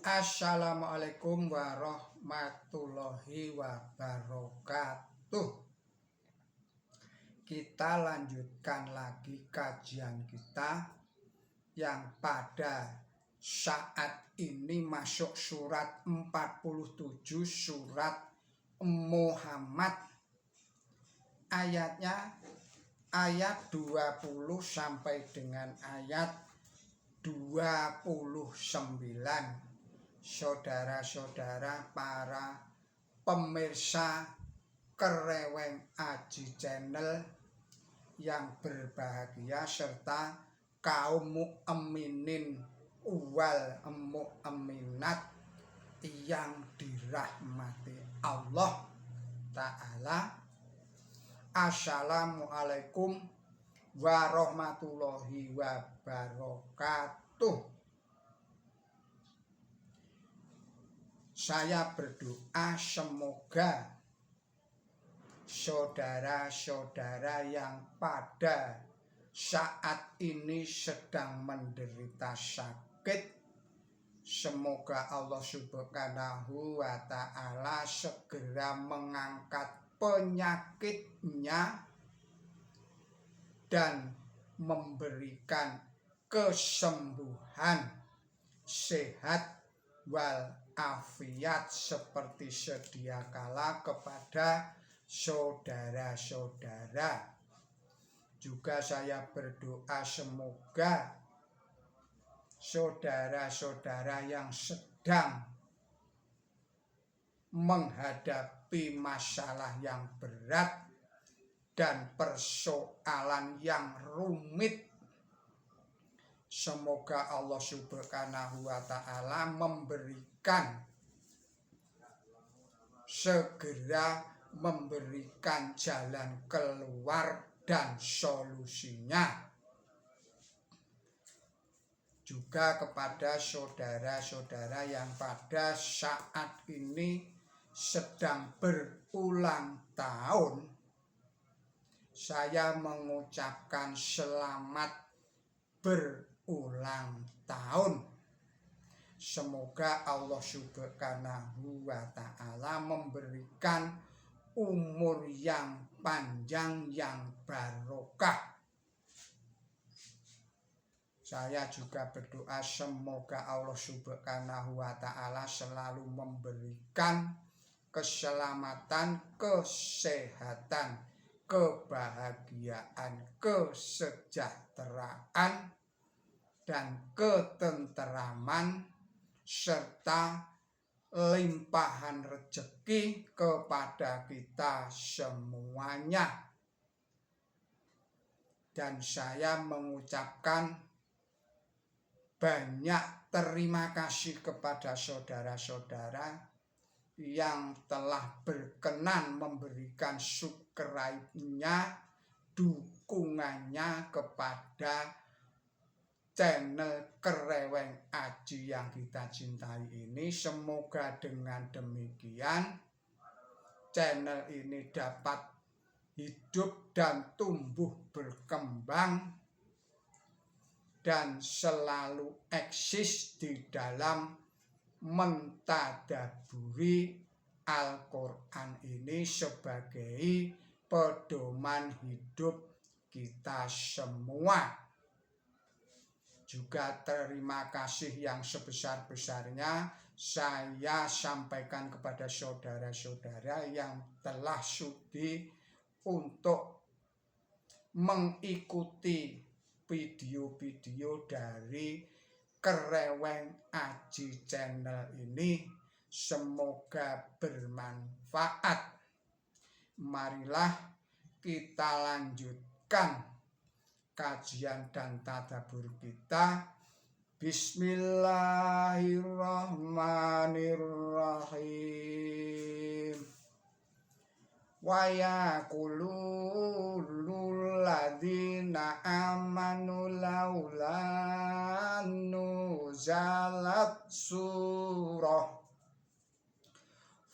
Assalamualaikum warahmatullahi wabarakatuh. Kita lanjutkan lagi kajian kita yang pada saat ini masuk surat 47 surat Muhammad. Ayatnya ayat 20 sampai dengan ayat 29. Saudara-saudara para pemirsa Kereweng Aji Channel yang berbahagia serta kaum mukminin wal mukminat yang dirahmati Allah Ta'ala. Assalamualaikum warahmatullahi wabarakatuh. Saya berdoa semoga saudara-saudara yang pada saat ini sedang menderita sakit, semoga Allah Subhanahu wa Ta'ala segera mengangkat penyakitnya dan memberikan kesembuhan, sehat wal afiat seperti sedia kala kepada saudara-saudara. Juga saya berdoa semoga saudara-saudara yang sedang menghadapi masalah yang berat dan persoalan yang rumit, semoga Allah Subhanahu wa Ta'ala segera memberikan jalan keluar dan solusinya. Juga kepada saudara-saudara yang pada saat ini sedang berulang tahun, saya mengucapkan selamat berulang tahun. Semoga Allah Subhanahu wa Ta'ala memberikan umur yang panjang yang barokah. Saya juga berdoa semoga Allah Subhanahu wa Ta'ala selalu memberikan keselamatan, kesehatan, kebahagiaan, kesejahteraan, dan ketenteraman serta limpahan rezeki kepada kita semuanya. Dan saya mengucapkan banyak terima kasih kepada saudara-saudara yang telah berkenan memberikan subscribe-nya, dukungannya kepada channel Kereweng Aji yang kita cintai ini. Semoga dengan demikian channel ini dapat hidup dan tumbuh berkembang dan selalu eksis di dalam mentadaburi Al-Quran ini sebagai pedoman hidup kita semua. Juga terima kasih yang sebesar-besarnya saya sampaikan kepada saudara-saudara yang telah sudi untuk mengikuti video-video dari Kereweng Aji Channel ini. Semoga bermanfaat. Marilah kita lanjutkan kajian dan tadabbur kita. Bismillahirrahmanirrahim. Wa yaqulul ladzina amanu laula nuzalat surah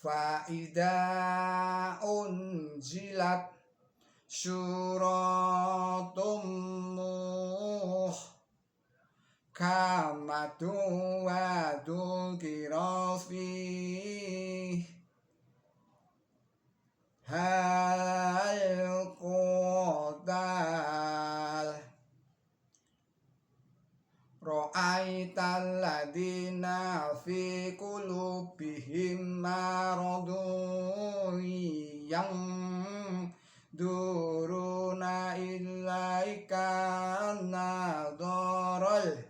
fa idza unzilat suratum kamatu wa dzukira fi hal qadal ra'aital ladina fi qulubihim maradun yang duruna ilaika nadaral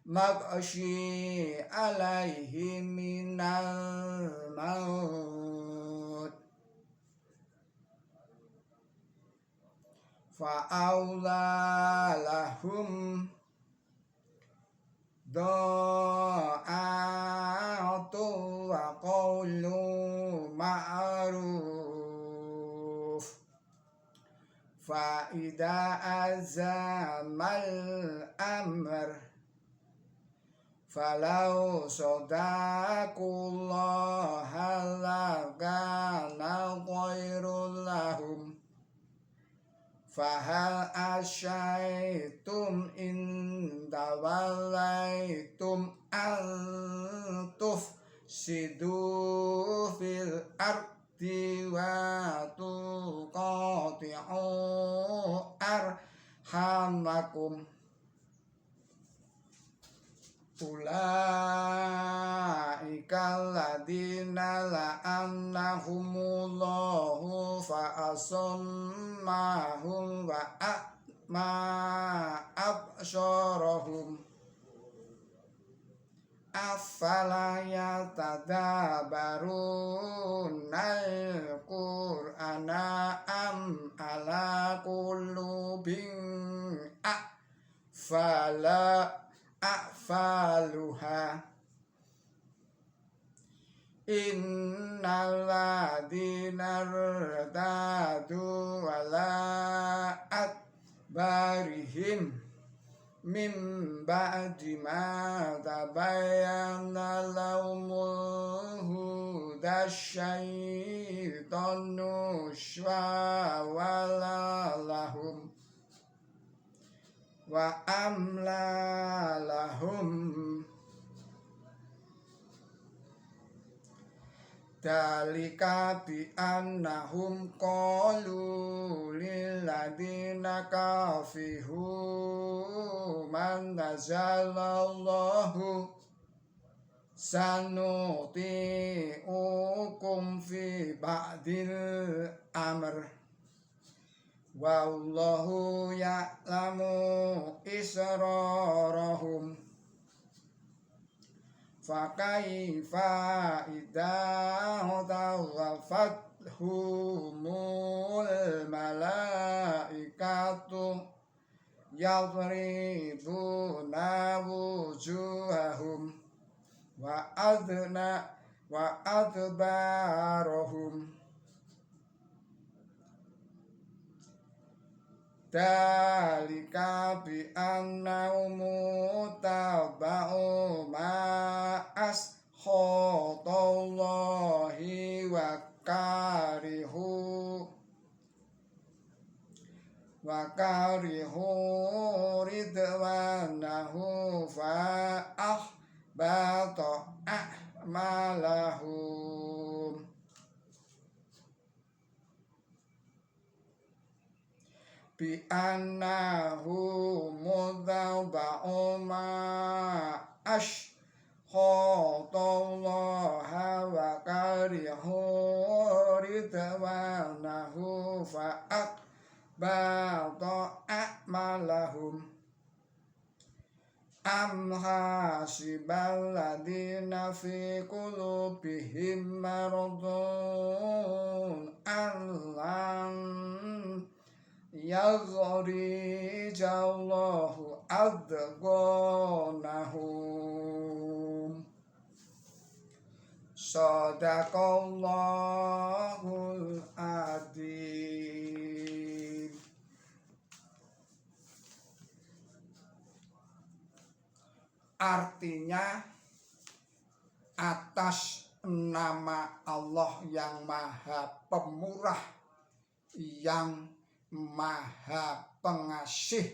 maghshi alaihim minal maut fa'aula lahum do'atu wa qawlu ma'ruf fa'ida azamal amr falau sadaqullaha lakana khairul lahum fahal asyaitum inda walaitum antuf sidu fil ardi wa tuqati'u arhamakum ulaika alladina la'annahumullahu fa'asammahum wa a'ma absarahum afala yatadabbarunal qur'ana am ala qulubin a'faluha innal ladina irtadu ala adbarihim min ba'di ma tabayyana lahumul huda syaitanu syawala lahum wa amla lahum dalika bi annahum qalu lil ladina kafiru man nazalallahu sanuti'ukum fi ba'dil amr wallahu ya'lamu israrahum fakaifa idza tawafathumul malaikatu yadribuna wujuhahum wa adbarahum dalika bi annahum tabau ma askhatallahi wa karihu ridwanahu fa ahbata a'malahum bi annahu mudaba'u ma ashkhatallaha wa karihu ridwanahu fa ahbata a'malahum am hasibal ladina fi qulubihim maradun allan yaghrijallahu adghanahum sadaqallahul adzim. Artinya atas nama Allah yang Maha Pemurah, yang Maha Pengasih,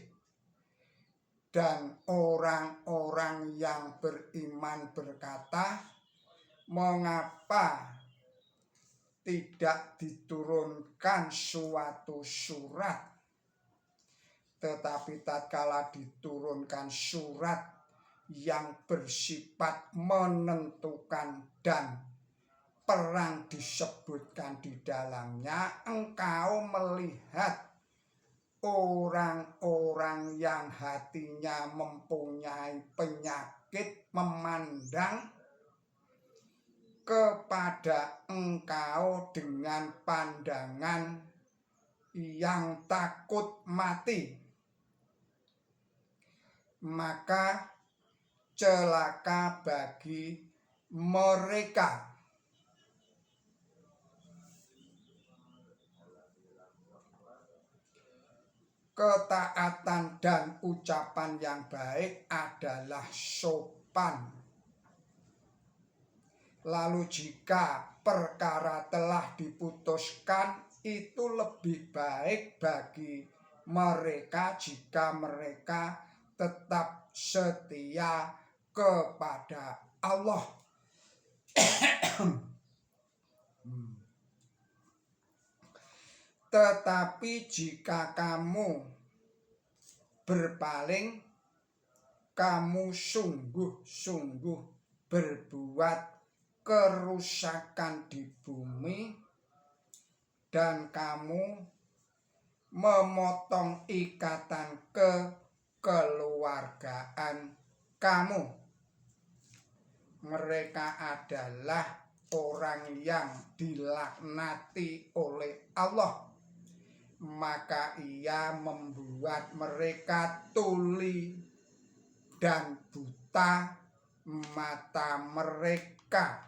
Dan orang-orang yang beriman berkata, mengapa tidak diturunkan suatu surat? Tetapi tatkala diturunkan surat yang bersifat menentukan dan perang disebutkan di dalamnya, engkau melihat orang-orang yang hatinya mempunyai penyakit memandang kepada engkau dengan pandangan yang takut mati, maka celaka bagi mereka. Ketaatan dan ucapan yang baik adalah sopan. Lalu jika perkara telah diputuskan, itu lebih baik bagi mereka jika mereka tetap setia kepada Allah. Tetapi jika kamu berpaling, kamu sungguh-sungguh berbuat kerusakan di bumi, dan kamu memotong ikatan kekeluargaan kamu. Mereka adalah orang yang dilaknati oleh Allah, maka Ia membuat mereka tuli dan buta mata mereka.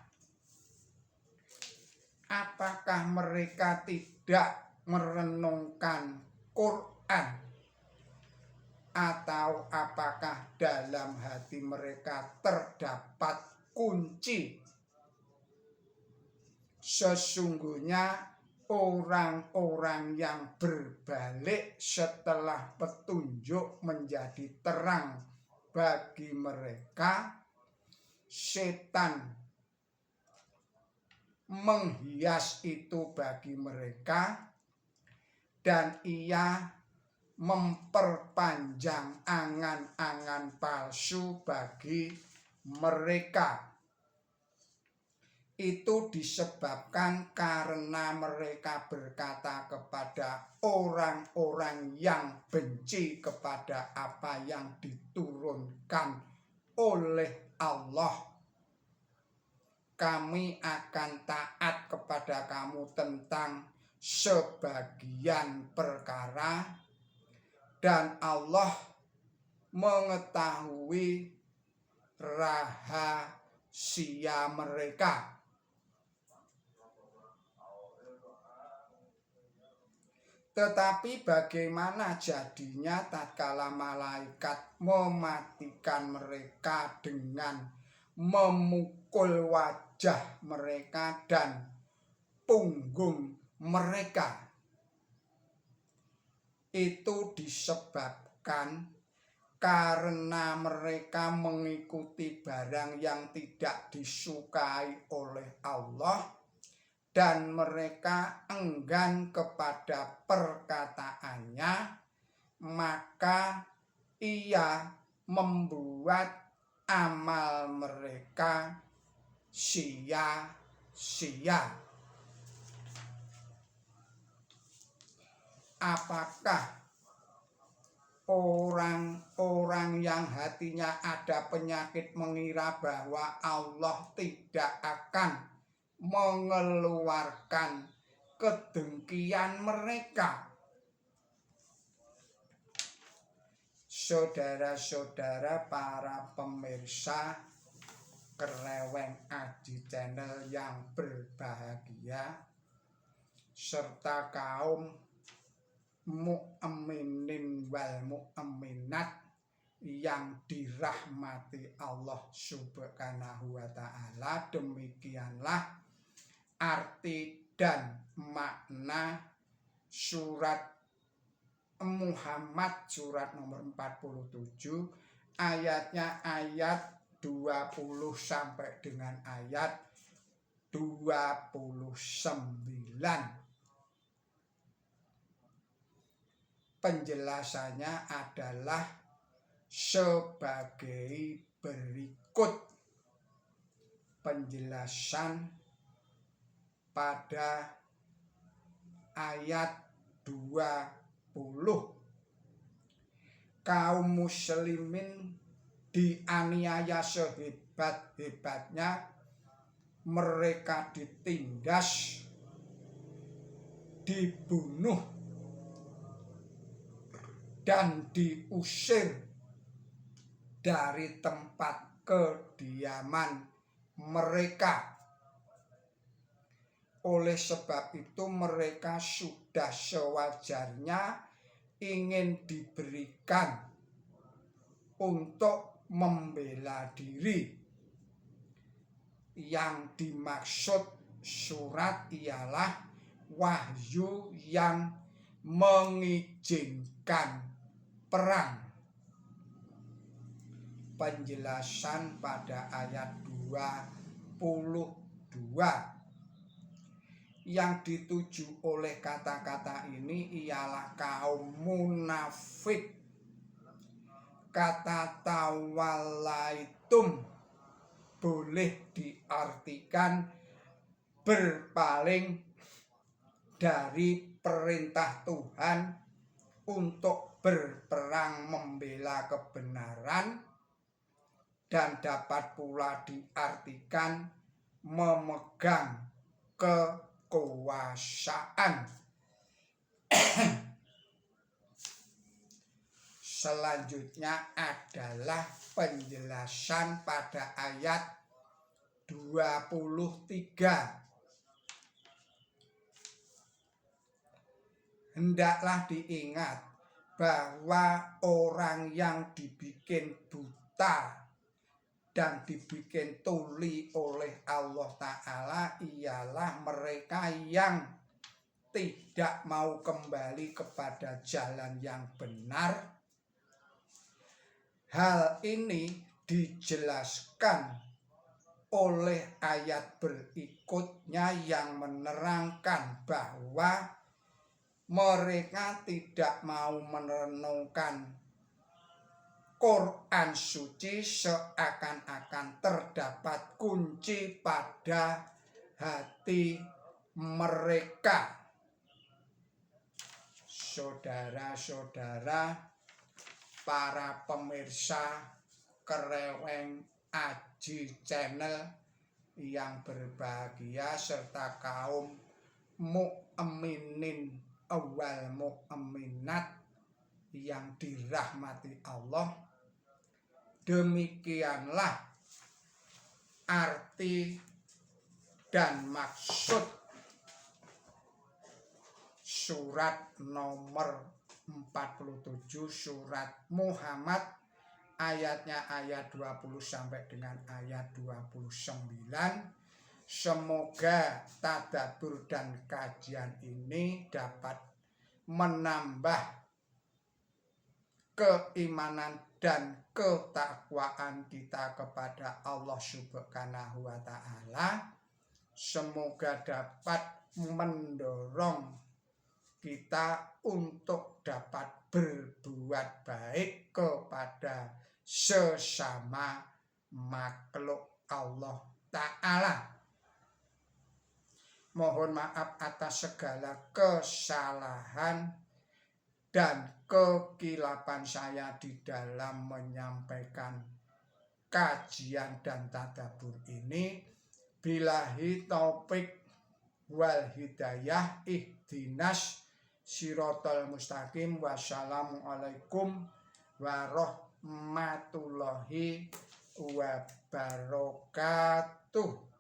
Apakah mereka tidak merenungkan Quran? Atau apakah dalam hati mereka terdapat kunci? Sesungguhnya orang-orang yang berbalik setelah petunjuk menjadi terang bagi mereka, setan menghias itu bagi mereka, dan ia memperpanjang angan-angan palsu bagi mereka. Itu disebabkan karena mereka berkata kepada orang-orang yang benci kepada apa yang diturunkan oleh Allah, kami akan taat kepada kamu tentang sebagian perkara, dan Allah mengetahui rahasia mereka. Tetapi bagaimana jadinya tatkala malaikat mematikan mereka dengan memukul wajah mereka dan punggung mereka? Itu disebabkan karena mereka mengikuti barang yang tidak disukai oleh Allah, dan mereka enggan kepada perkataannya, maka Ia membuat amal mereka sia-sia. Apakah orang-orang yang hatinya ada penyakit mengira bahwa Allah tidak akan mengeluarkan kedengkian mereka? Saudara-saudara para pemirsa Kereweng Aji Channel yang berbahagia, serta kaum mukminin wal mukminat yang dirahmati Allah Subhanahu wa Ta'ala, demikianlah arti dan makna surat Muhammad surat nomor 47 ayatnya ayat 20 sampai dengan ayat 29. Penjelasannya adalah sebagai berikut. Penjelasan pada ayat 20. Kaum muslimin dianiaya sehebat-hebatnya, mereka ditindas, dibunuh, dan diusir dari tempat kediaman mereka. Oleh sebab itu mereka sudah sewajarnya ingin diberikan untuk membela diri. Yang dimaksud surat ialah wahyu yang mengizinkan perang. Penjelasan pada ayat 22. Yang dituju oleh kata-kata ini ialah kaum munafik. Kata tawallaitum boleh diartikan berpaling dari perintah Tuhan untuk berperang membela kebenaran, dan dapat pula diartikan memegang kekuasaan. Selanjutnya adalah penjelasan pada ayat 23. Hendaklah diingat bahwa orang yang dibikin buta dan dibikin tuli oleh Allah Ta'ala ialah mereka yang tidak mau kembali kepada jalan yang benar. Hal ini dijelaskan oleh ayat berikutnya yang menerangkan bahwa mereka tidak mau merenungkan Quran suci seakan-akan terdapat kunci pada hati mereka. Saudara-saudara, para pemirsa Kereweng Aji Channel yang berbahagia, serta kaum mukminin wal mukminat yang dirahmati Allah, demikianlah arti dan maksud surat nomor 47 surat Muhammad, ayatnya ayat 20 sampai dengan ayat 29. Semoga tadabbur dan kajian ini dapat menambah keimanan dan ketakwaan kita kepada Allah Subhanahu wa Ta'ala. Semoga dapat mendorong kita untuk dapat berbuat baik kepada sesama makhluk Allah Ta'ala. Mohon maaf atas segala kesalahan dan kekilapan saya di dalam menyampaikan kajian dan tadabbur ini. Billahi taufik wal hidayah, ihdinas siratal mustaqim. Wassalamualaikum warahmatullahi wabarakatuh.